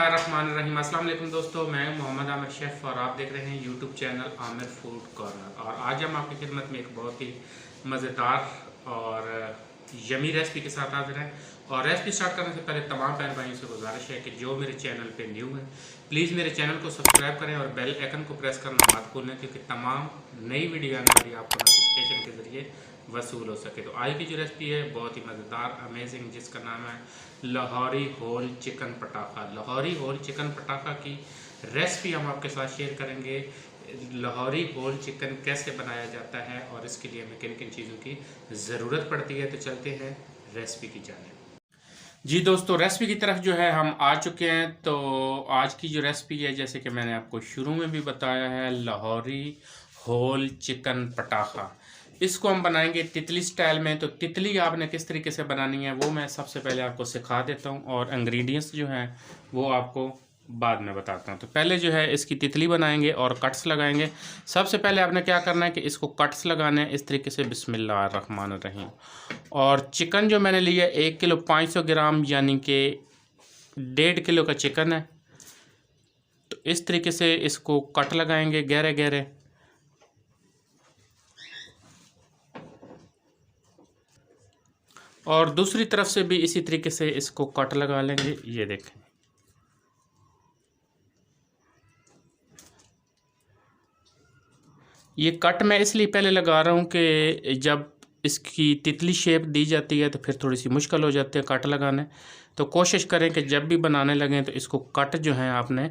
बिस्मिल्लाहिर्रहमानिर्रहीम। अस्सलाम वालेकुम दोस्तों, मैं मोहम्मद आमिर शेफ़ और आप देख रहे हैं YouTube channel Aamir food corner. और आज हम आपकी खिदमत में एक बहुत ही मज़ेदार और यमी रेसिपी के साथ हाजिर हैं। और रेसिपी स्टार्ट करने से पहले तमाम बहन भाइयों से गुजारिश है कि जो मेरे चैनल पे न्यू है प्लीज़ मेरे चैनल को सब्सक्राइब करें और बेल आइकन को प्रेस करना मत भूलें, क्योंकि तमाम नई वीडियो आने वाली आपको नोटिफिकेशन के ज़रिए वसूल हो सके। तो आज की जो रेसिपी है बहुत ही मज़ेदार अमेजिंग, जिसका नाम है लाहौरी होल चिकन पटाखा। लाहौरी होल चिकन पटाखा की रेसिपी हम आपके साथ शेयर करेंगे। लाहौरी होल चिकन कैसे बनाया जाता है और इसके लिए हमें किन किन चीज़ों की ज़रूरत पड़ती है। तो चलते हैं रेसिपी की जानिब। जी दोस्तों, रेसिपी की तरफ जो है हम आ चुके हैं। तो आज की जो रेसिपी है, जैसे कि मैंने आपको शुरू में भी बताया है, लाहौरी होल चिकन पटाखा। इसको हम बनाएंगे तितली स्टाइल में। तो तितली आपने किस तरीके से बनानी है वो मैं सबसे पहले आपको सिखा देता हूँ, और इंग्रेडिएंट्स जो हैं वो आपको बाद में बताता हूँ। तो पहले जो है इसकी तितली बनाएंगे और कट्स लगाएंगे। सबसे पहले आपने क्या करना है कि इसको कट्स लगाने हैं इस तरीके से, बिस्मिल्लाहिर्रहमानिर्रहीम। और चिकन जो मैंने लिया 1 किलो 500 ग्राम, यानी कि 1.5 किलो का चिकन है। तो इस तरीके से इसको कट लगाएंगे गहरे गहरे। और दूसरी तरफ से भी इसी तरीके से इसको कट लगा लेंगे। ये देखें, ये कट मैं इसलिए पहले लगा रहा हूँ कि जब इसकी तितली शेप दी जाती है तो फिर थोड़ी सी मुश्किल हो जाती है कट लगाने। तो कोशिश करें कि जब भी बनाने लगें तो इसको कट जो है आपने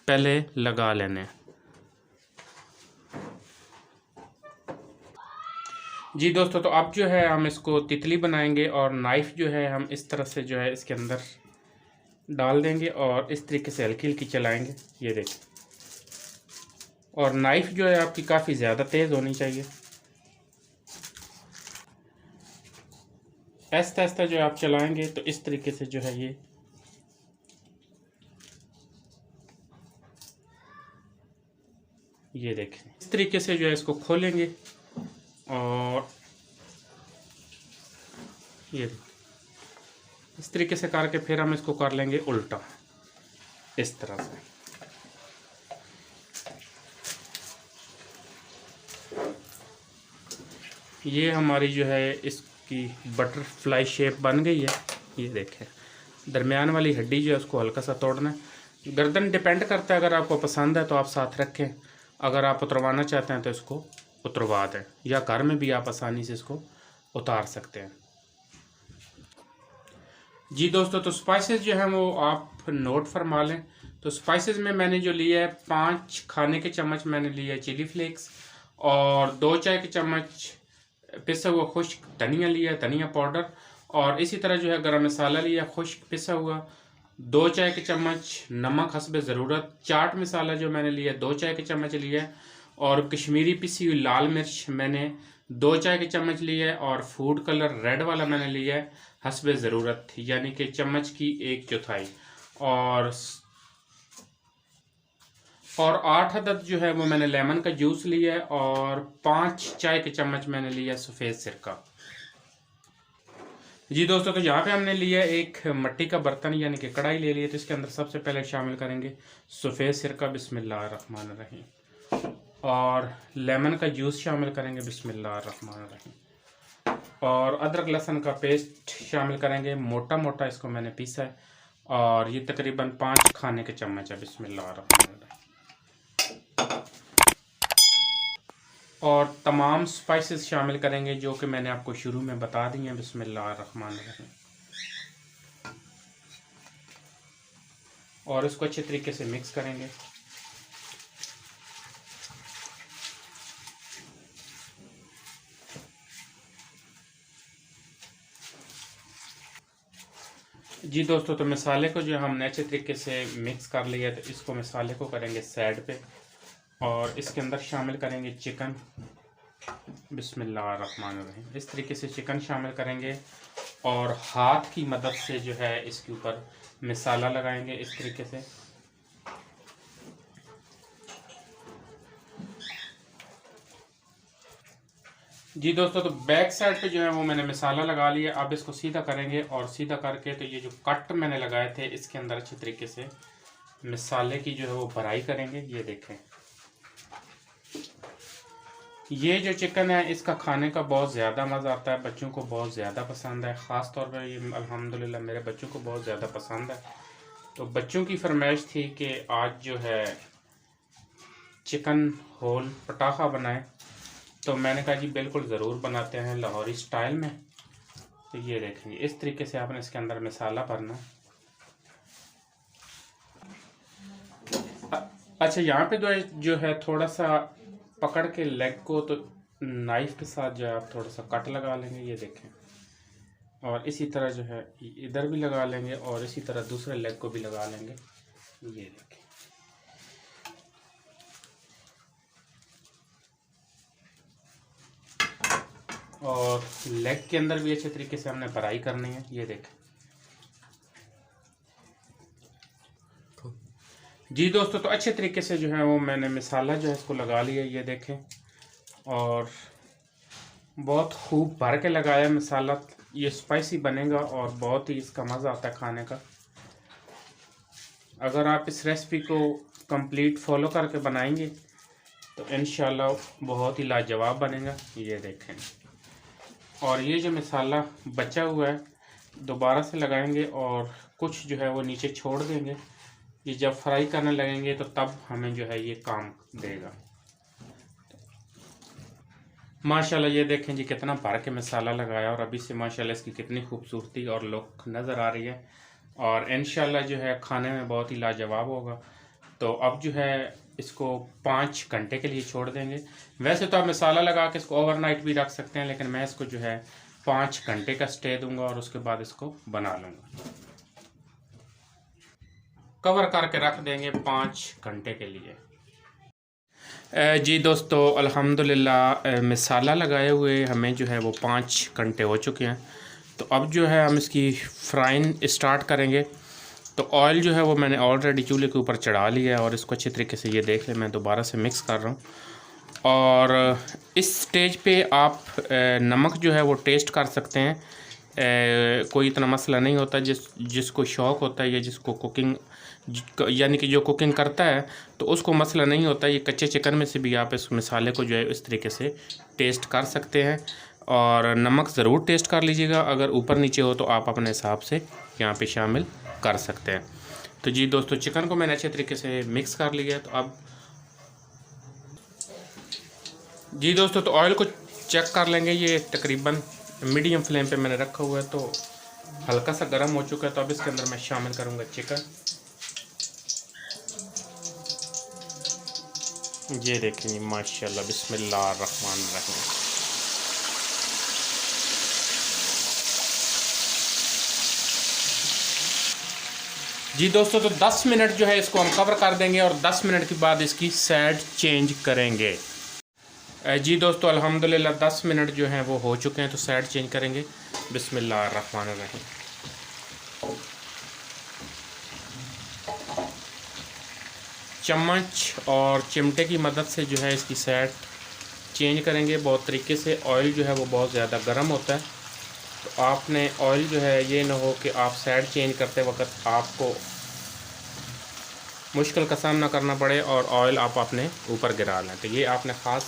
पहले लगा लेने। जी दोस्तों, तो अब जो है हम इसको तितली बनाएंगे और नाइफ़ जो है हम इस तरह से जो है इसके अंदर डाल देंगे और इस तरीके से हल्की हल्की चलाएंगे। ये देखिए, और नाइफ़ जो है आपकी काफ़ी ज़्यादा तेज़ होनी चाहिए। आहिस्ता आहिस्ता जो आप चलाएंगे तो इस तरीके से जो है ये देखें, इस तरीके से जो है इसको खोलेंगे और ये इस तरीके से करके फिर हम इसको कर लेंगे उल्टा इस तरह से। ये हमारी जो है इसकी बटरफ्लाई शेप बन गई है। ये देखें, दरमियान वाली हड्डी जो है उसको हल्का सा तोड़ना है। गर्दन डिपेंड करता है, अगर आपको पसंद है तो आप साथ रखें, अगर आप उतरवाना चाहते हैं तो इसको उतरवा दें, या घर में भी आप आसानी से इसको उतार सकते हैं। जी दोस्तों, तो स्पाइसेस जो हैं वो आप नोट फरमा लें। तो स्पाइसेस में मैंने जो लिया है 5 खाने के चम्मच मैंने लिया है चिली फ्लेक्स, और 2 चाय के चम्मच पिसा हुआ खुश्क धनिया लिया, धनिया पाउडर। और इसी तरह जो है गरम मसाला लिया खुश्क पिसा हुआ, 2 चाय के चम्मच नमक हस्बे ज़रूरत। चाट मसाला जो मैंने लिया 2 चाय के चम्मच लिया है। और कश्मीरी पिसी हुई लाल मिर्च मैंने 2 चाय के चम्मच लिया है। और फूड कलर रेड वाला मैंने लिया है हस्बे ज़रूरत, यानी कि चम्मच की 1/4। और 8 अदद जो है वो मैंने लेमन का जूस लिया है। और 5 चाय के चम्मच मैंने लिया सफ़ेद सिरका। जी दोस्तों, तो यहाँ पे हमने लिया एक मिट्टी का बर्तन यानी कि कढ़ाई ले लिया। तो इसके अंदर सबसे पहले शामिल करेंगे सफ़ेद सिरका, बिस्मिल्लाहिर्रहमानिर्रहीम। और लेमन का जूस शामिल करेंगे, बिस्मिल्लाहिर्रहमानिर्रहीम। और अदरक लहसुन का पेस्ट शामिल करेंगे, मोटा मोटा इसको मैंने पीसा है। और ये तकरीबन 5 खाने के चम्मच है, बिस्मिल्लाहिर्रहमानिर्रहीम। और तमाम स्पाइसेस शामिल करेंगे जो कि मैंने आपको शुरू में बता दी हैं, बिस्मिल्लाहिर्रहमानिर्रहीम। और इसको अच्छे तरीके से मिक्स करेंगे। जी दोस्तों, तो मसाले को जो हमने अच्छे तरीके से मिक्स कर लिया है, तो इसको मसाले को करेंगे साइड पे और इसके अंदर शामिल करेंगे चिकन, बिस्मिल्लाहिर्रहमानिर्रहीम। इस तरीके से चिकन शामिल करेंगे और हाथ की मदद से जो है इसके ऊपर मसाला लगाएंगे इस तरीके से। जी दोस्तों, तो बैक साइड पे जो है वो मैंने मसाला लगा लिया। अब इसको सीधा करेंगे और सीधा करके तो ये जो कट मैंने लगाए थे इसके अंदर अच्छी तरीके से मसाले की जो है वो भराई करेंगे। ये देखें, ये जो चिकन है इसका खाने का बहुत ज़्यादा मज़ा आता है, बच्चों को बहुत ज़्यादा पसंद है। ख़ास तौर पर ये अल्हम्दुलिल्लाह मेरे बच्चों को बहुत ज़्यादा पसंद है। तो बच्चों की फरमाइश थी कि आज जो है चिकन होल पटाखा बनाएं, तो मैंने कहा जी बिल्कुल ज़रूर बनाते हैं लाहौरी स्टाइल में। तो ये देखेंगे इस तरीके से आपने इसके अंदर मसाला भरना। अच्छा, यहाँ पे जो है थोड़ा सा पकड़ के लेग को तो नाइफ के साथ जो है आप थोड़ा सा कट लगा लेंगे। ये देखें, और इसी तरह जो है इधर भी लगा लेंगे और इसी तरह दूसरे लेग को भी लगा लेंगे। ये देखें, और लेग के अंदर भी अच्छे तरीके से हमने भराई करनी है। ये देखें जी दोस्तों, तो अच्छे तरीके से जो है वो मैंने मसाला जो है इसको लगा लिया। ये देखें, और बहुत खूब भर के लगाया मसाला। ये स्पाइसी बनेगा और बहुत ही इसका मज़ा आता है खाने का। अगर आप इस रेसिपी को कंप्लीट फॉलो करके बनाएंगे तो इंशाल्लाह बहुत ही लाजवाब बनेगा। ये देखें, और ये जो मसाला बचा हुआ है दोबारा से लगाएंगे और कुछ जो है वो नीचे छोड़ देंगे। ये जब फ्राई करने लगेंगे तो तब हमें जो है ये काम देगा। माशाल्लाह ये देखें जी कितना भर के मसाला लगाया, और अभी से माशाल्लाह इसकी कितनी खूबसूरती और लुक नज़र आ रही है, और इंशाल्लाह जो है खाने में बहुत ही लाजवाब होगा। तो अब जो है इसको 5 घंटे के लिए छोड़ देंगे। वैसे तो आप मसाला लगा के इसको ओवरनाइट भी रख सकते हैं, लेकिन मैं इसको जो है 5 घंटे का स्टे दूंगा और उसके बाद इसको बना लूँगा। कवर करके रख देंगे 5 घंटे के लिए। जी दोस्तों, अल्हम्दुलिल्लाह मसाला लगाए हुए हमें जो है वो 5 घंटे हो चुके हैं। तो अब जो है हम इसकी फ्राइंग स्टार्ट करेंगे। तो ऑयल जो है वो मैंने ऑलरेडी चूल्हे के ऊपर चढ़ा लिया है, और इसको अच्छे तरीके से ये देख लें, मैं दोबारा से मिक्स कर रहा हूँ। और इस स्टेज पे आप नमक जो है वो टेस्ट कर सकते हैं। कोई इतना मसला नहीं होता। जिसको शौक़ होता है या जिसको कुकिंग यानी कि जो कुकिंग करता है तो उसको मसला नहीं होता। ये कच्चे चिकन में से भी आप इस मसाले को जो है इस तरीके से टेस्ट कर सकते हैं, और नमक ज़रूर टेस्ट कर लीजिएगा। अगर ऊपर नीचे हो तो आप अपने हिसाब से यहाँ पे शामिल कर सकते हैं। तो जी दोस्तों, चिकन को मैंने अच्छे तरीके से मिक्स कर लिया है। तो अब जी दोस्तों, तो ऑयल को चेक कर लेंगे। ये तकरीबन मीडियम फ्लेम पे मैंने रखा हुआ है, तो हल्का सा गर्म हो चुका है। तो अब इसके अंदर मैं शामिल करूँगा चिकन। ये देखें माशाल्लाह, बिस्मिल्लाहिर्रहमानिर्रहीम। जी दोस्तों, तो 10 मिनट जो है इसको हम कवर कर देंगे और 10 मिनट के बाद इसकी साइड चेंज करेंगे। जी दोस्तों, अल्हम्दुलिल्लाह 10 मिनट जो हैं वो हो चुके हैं, तो साइड चेंज करेंगे। बिस्मिल्लाहिर्रहमानिर्रहीम। चम्मच और चिमटे की मदद से जो है इसकी साइड चेंज करेंगे बहुत तरीके से। ऑयल जो है वो बहुत ज़्यादा गर्म होता है, तो आपने ऑयल जो है ये ना हो कि आप साइड चेंज करते वक्त आपको मुश्किल का सामना करना पड़े और ऑयल आप अपने ऊपर गिरा लें। तो ये आपने ख़ास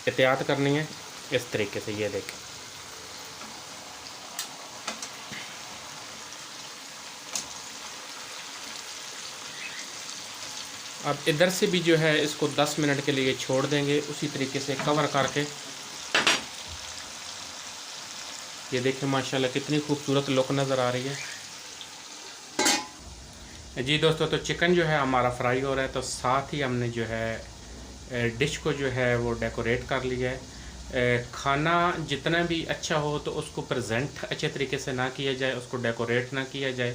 एहतियात करनी है इस तरीके से। ये देखें, अब इधर से भी जो है इसको 10 मिनट के लिए छोड़ देंगे उसी तरीके से कवर करके। ये देखें माशाल्लाह कितनी खूबसूरत लुक नज़र आ रही है। जी दोस्तों, तो चिकन जो है हमारा फ्राई हो रहा है, तो साथ ही हमने जो है डिश को जो है वो डेकोरेट कर लिया है। खाना जितना भी अच्छा हो तो उसको प्रेजेंट अच्छे तरीके से ना किया जाए, उसको डेकोरेट ना किया जाए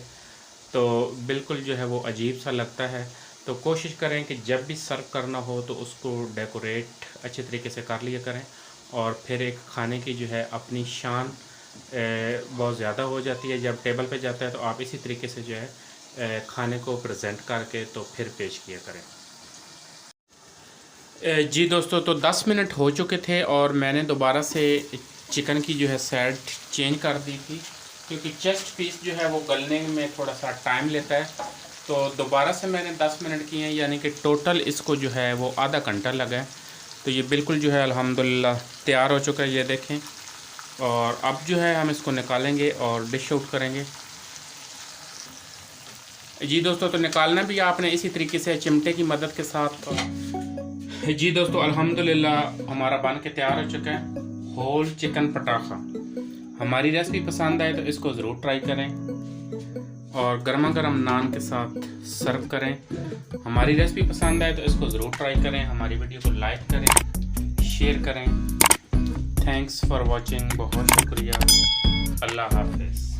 तो बिल्कुल जो है वो अजीब सा लगता है। तो कोशिश करें कि जब भी सर्व करना हो तो उसको डेकोरेट अच्छे तरीके से कर लिया करें, और फिर एक खाने की जो है अपनी शान बहुत ज़्यादा हो जाती है। जब टेबल पे जाता है तो आप इसी तरीके से जो है खाने को प्रेजेंट करके तो फिर पेश किया करें। जी दोस्तों, तो 10 मिनट हो चुके थे और मैंने दोबारा से चिकन की जो है साइड चेंज कर दी थी, क्योंकि चेस्ट पीस जो है वो गलने में थोड़ा सा टाइम लेता है। तो दोबारा से मैंने 10 मिनट किए हैं, यानी कि टोटल इसको जो है वो आधा घंटा लगा है। तो ये बिल्कुल जो है अल्हम्दुलिल्लाह तैयार हो चुका है, ये देखें। और अब जो है हम इसको निकालेंगे और डिश आउट करेंगे। जी दोस्तों, तो निकालना भी आपने इसी तरीके से चिमटे की मदद के साथ। जी दोस्तों, अल्हम्दुलिल्लाह हमारा बन के तैयार हो चुका है होल चिकन पटाखा। हमारी रेसिपी पसंद आए तो इसको ज़रूर ट्राई करें और गर्मा गर्म नान के साथ सर्व करें। हमारी रेसिपी पसंद आए तो इसको ज़रूर ट्राई करें। हमारी वीडियो को लाइक करें, शेयर करें। थैंक्स फॉर वॉचिंग, बहुत शुक्रिया। अल्लाह हाफ़िज़।